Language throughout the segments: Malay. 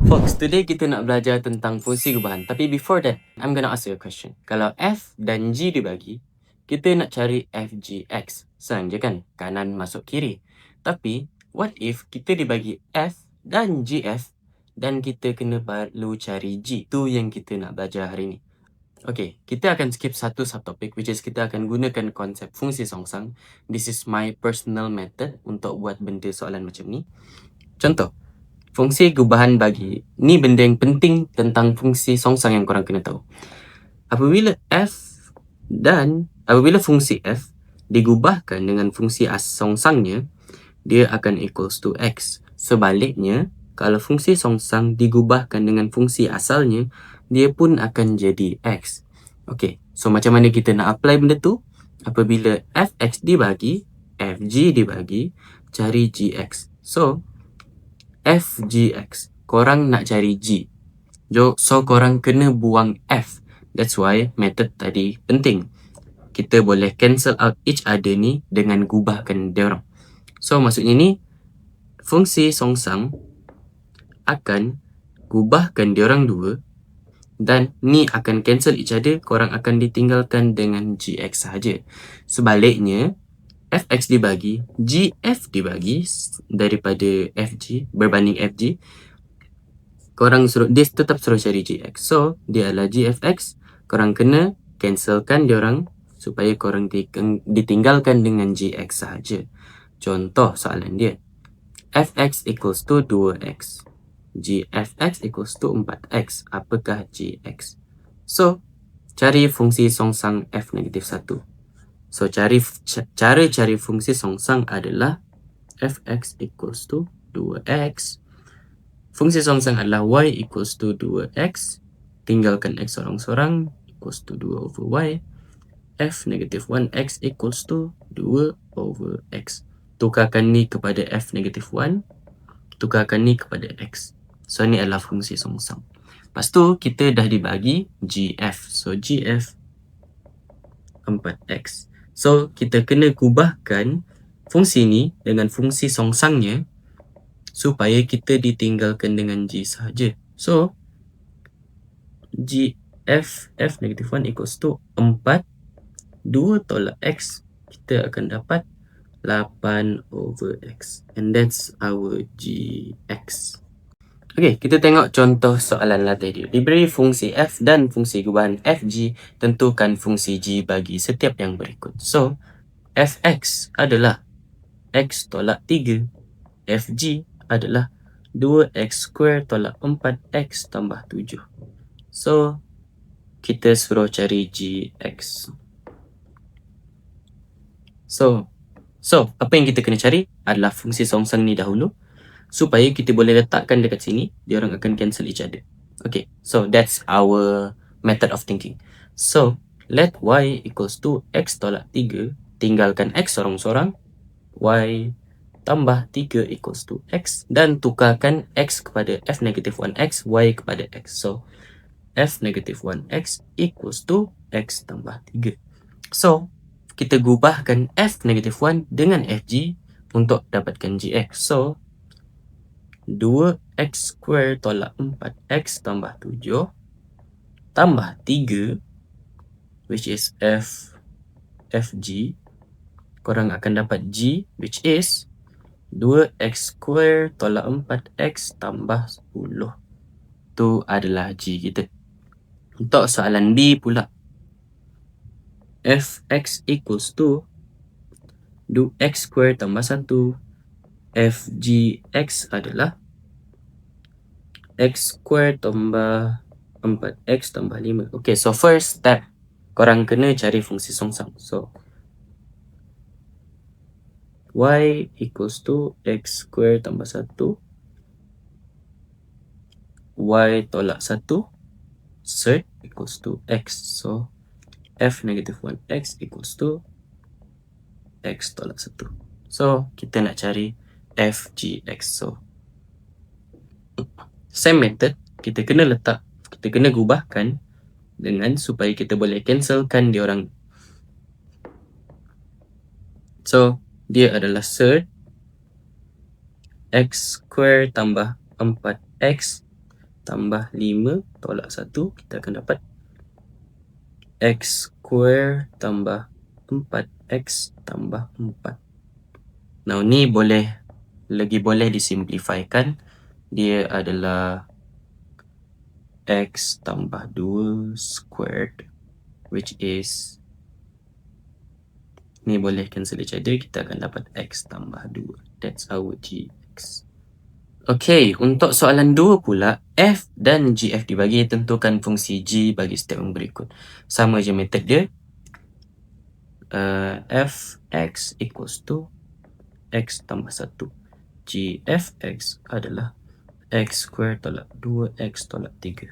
Folks, today kita nak belajar tentang fungsi gubahan. Tapi before that, I'm gonna ask you a question. Kalau F dan G dibagi, kita nak cari FGX. Senang je kan? Kanan masuk kiri. Tapi, what if kita dibagi F dan GF dan kita kena perlu cari G? Tu yang kita nak belajar hari ni. Okay, kita akan skip satu subtopik, which is kita akan gunakan konsep fungsi songsang. This is my personal method untuk buat benda soalan macam ni. Contoh, fungsi gubahan bagi. Ni benda yang penting tentang fungsi songsang yang korang kena tahu. Apabila fungsi F digubahkan dengan fungsi songsangnya, dia akan equals to X. Sebaliknya, kalau fungsi songsang digubahkan dengan fungsi asalnya, dia pun akan jadi X. Okay, so macam mana kita nak apply benda tu? Apabila Fx dibagi, Fg dibagi, cari Gx. So, FGX. Korang nak cari G. So, korang kena buang F. That's why method tadi penting. Kita boleh cancel out each other ni dengan gubahkan diorang. So, maksudnya ni, fungsi songsang akan gubahkan diorang dua dan ni akan cancel each other. Korang akan ditinggalkan dengan GX sahaja. Sebaliknya, Fx dibagi, Gf dibagi daripada Fg berbanding Fg. Dia tetap suruh cari Gx. So, dia adalah Gfx. Korang kena cancelkan diorang supaya korang ditinggalkan dengan Gx sahaja. Contoh soalan dia. Fx equals to 2x. Gfx equals to 4x. Apakah Gx? So, cari fungsi songsang f negatif 1. So, cara cari fungsi songsang adalah Fx equals to 2x. Fungsi songsang adalah y equals to 2x. Tinggalkan x sorang-sorang equals to 2 over y. F negative 1x equals to 2 over x. Tukarkan ni kepada f negative 1. Tukarkan ni kepada x. So, ni adalah fungsi songsang. Lepas tu, kita dah dibagi gf. So, gf 4x. So, kita kena gubahkan fungsi ni dengan fungsi songsangnya supaya kita ditinggalkan dengan G sahaja. So, F negative 1 equals to 4. 2 tolak X, kita akan dapat 8 over X. And that's our GX. Okay, kita tengok contoh soalan lah tadi. Diberi fungsi F dan fungsi gubahan Fg, tentukan fungsi G bagi setiap yang berikut. So, Fx adalah X tolak 3. Fg adalah 2x square tolak 4x tambah 7. So, kita suruh cari Gx. So, apa yang kita kena cari adalah fungsi songsang ni dahulu. Supaya kita boleh letakkan dekat sini, dia orang akan cancel each other. Okay, so that's our method of thinking. So, let y equals to x tolak 3, tinggalkan x sorang-sorang, y tambah 3 equals to x, dan tukarkan x kepada f negative 1x, y kepada x. So, f negative 1x equals to x tambah 3. So, kita gubahkan f negative 1 dengan fg untuk dapatkan gx. So, 2x square tolak 4x tambah 7 tambah 3, which is fg. Korang akan dapat g, which is 2x square tolak 4x tambah 10. Tu adalah g kita. Untuk soalan B pula, fx equals to 2x square tambah 1. Fgx adalah x square tambah 4x tambah 5. Okay, so first step, korang kena cari fungsi songsang. So, y equals to x square tambah 1. Y tolak 1. Cert equals to x. So, f negative 1x equals to x tolak 1. So, kita nak cari fgx. So, same method, kita kena gubahkan dengan supaya kita boleh cancelkan diorang. So, dia adalah cert x square tambah 4x tambah 5 tolak 1, kita akan dapat X square tambah 4X tambah 4. Now ni boleh disimplifikan. Dia adalah X tambah 2 squared, which is, ni boleh cancel each other, kita akan dapat X tambah 2. That's our GX. Okay, untuk soalan 2 pula, F dan GF dibagi, tentukan fungsi G bagi statement berikut. Sama je method dia. Fx equals to X tambah 1. GFX adalah X square tolak 2X tolak 3.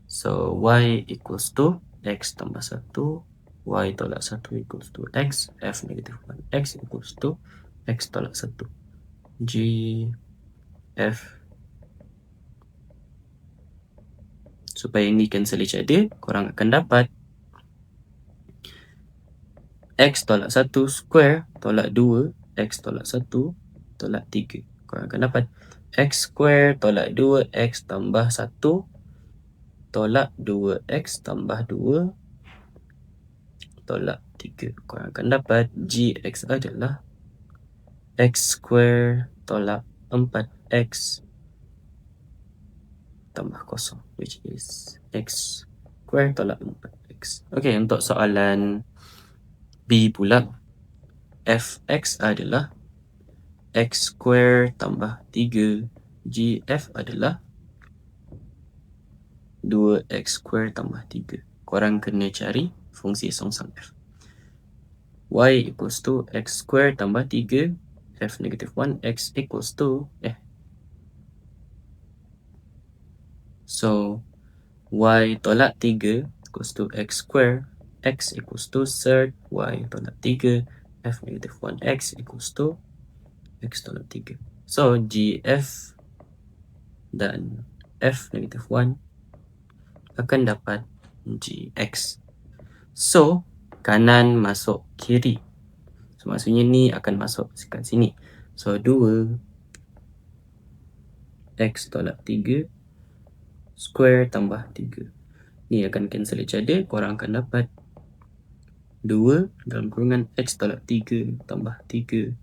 So, Y equals to X tambah 1. Y tolak 1 equals to X. F negative 1. X equals to X tolak 1. G F. Supaya ini cancel each other, korang akan dapat X tolak 1 square tolak 2, X tolak 1 tolak 3. Korang akan dapat X square tolak 2, X tambah 1 tolak 2X tambah 2 tolak 3. Korang akan dapat GX adalah X square tolak 4X tambah 0, which is X square tolak 4X. Okay, untuk soalan B pula, Fx adalah X square tambah 3. GF adalah 2X square tambah 3. Korang kena cari fungsi songsang F. Y equals to X square tambah 3. F negative 1. X equals to So, Y tolak 3 equals to X square. X equals to third. Y tolak 3. F negative 1. X equals to X tolak 3. So, GF dan F negative 1 akan dapat GX. So, kanan masuk kiri. So, maksudnya ni akan masuk kat sini. So, 2 X tolak 3 square tambah 3. Ni akan cancel each other. Korang akan dapat 2 dalam kurungan X tolak 3 tambah 3.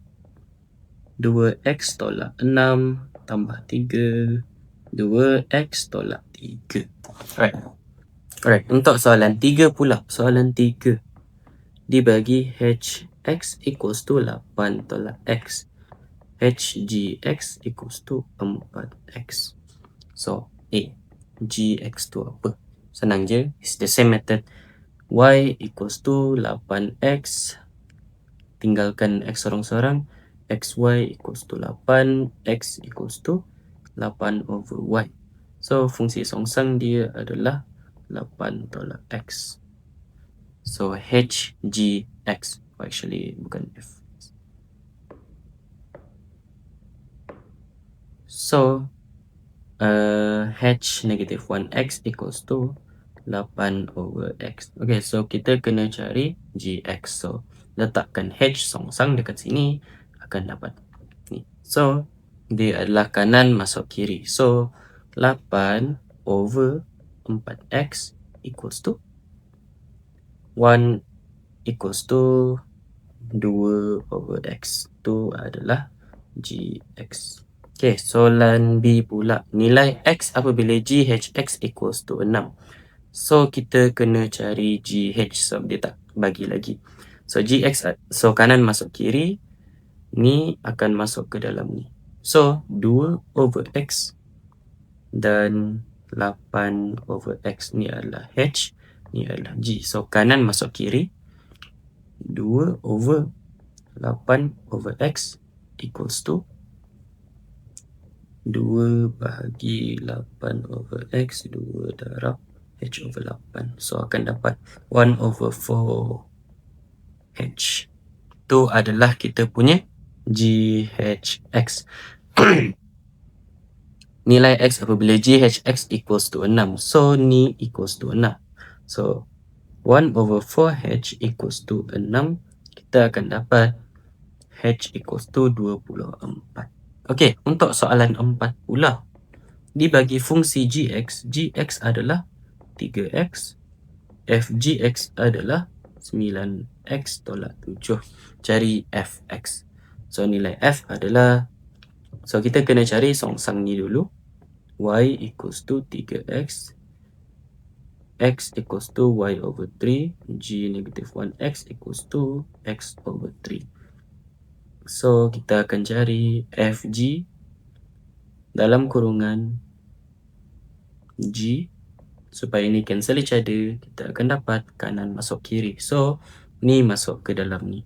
2X tolak 6 tambah 3. 2X tolak 3. Alright. Untuk soalan 3 pula. Soalan 3 dibagi HX equals to 8 tolak X. HGX equals to 4X. So, A. GX tu apa? Senang je. It's the same method. Y equals to 8X. Tinggalkan X sorang-sorang. XY equals to 8. X equals to 8 over Y. So, fungsi songsang dia adalah 8 tolak X. So, HGX. Actually, bukan F. So, H negative 1X equals to 8 over X. Okay, so kita kena cari GX. So, letakkan H songsang dekat sini, akan dapat ni. So, dia adalah kanan masuk kiri. So, 8 over 4X equals to 1 equals to 2 over X. Itu adalah GX. Okay, soalan B pula. Nilai X apabila GHX equals to 6. So, kita kena cari GH sebab dia tak bagi lagi. So, GX, so kanan masuk kiri. Ni akan masuk ke dalam ni. So, 2 over X dan 8 over X. Ni adalah H. Ni adalah G. So, kanan masuk kiri. 2 over 8 over X equals to 2 bahagi 8 over X, 2 darab H over 8. So, akan dapat 1 over 4 H. Itu adalah kita punya GHX. Nilai X apabila GHX equals to 6. So, ni equals to 6. So, 1 over 4H equals to 6. Kita akan dapat H equals to 24. Okay, untuk soalan 4 pula. dibagi fungsi gx adalah 3x, f gx adalah 9x tolak 7. Cari fx. So nilai f adalah, so kita kena cari songsang ni dulu. Y equals to 3x, x equals to y over 3, g negative 1x equals to x over 3. So kita akan cari fg dalam kurungan g, supaya ni cancel each other, kita akan dapat kanan masuk kiri. So ni masuk ke dalam ni,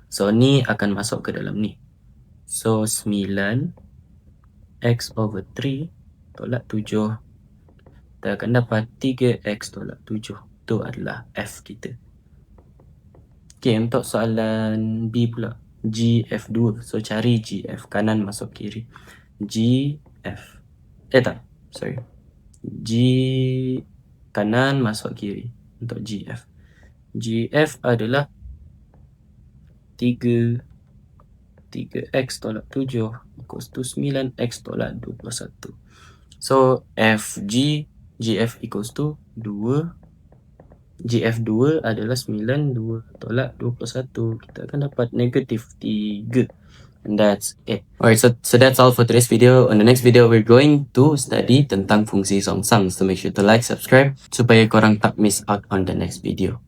so ni akan masuk ke dalam ni. So 9 x over 3 tolak 7, kita akan dapat 3x tolak 7. Itu adalah f kita. Okay, untuk soalan B pula, GF2. So cari GF, kanan masuk kiri. GF, G kanan masuk kiri untuk GF. GF adalah 3x tolak 7 equals to 9x tolak 21. So FG GF equals to 2. GF2 adalah 9, 2 tolak 21. Kita akan dapat negatif 3. And that's it. Alright, so that's all for today's video. On the next video, we're going to study tentang fungsi songsang. So make sure to like, subscribe, supaya korang tak miss out on the next video.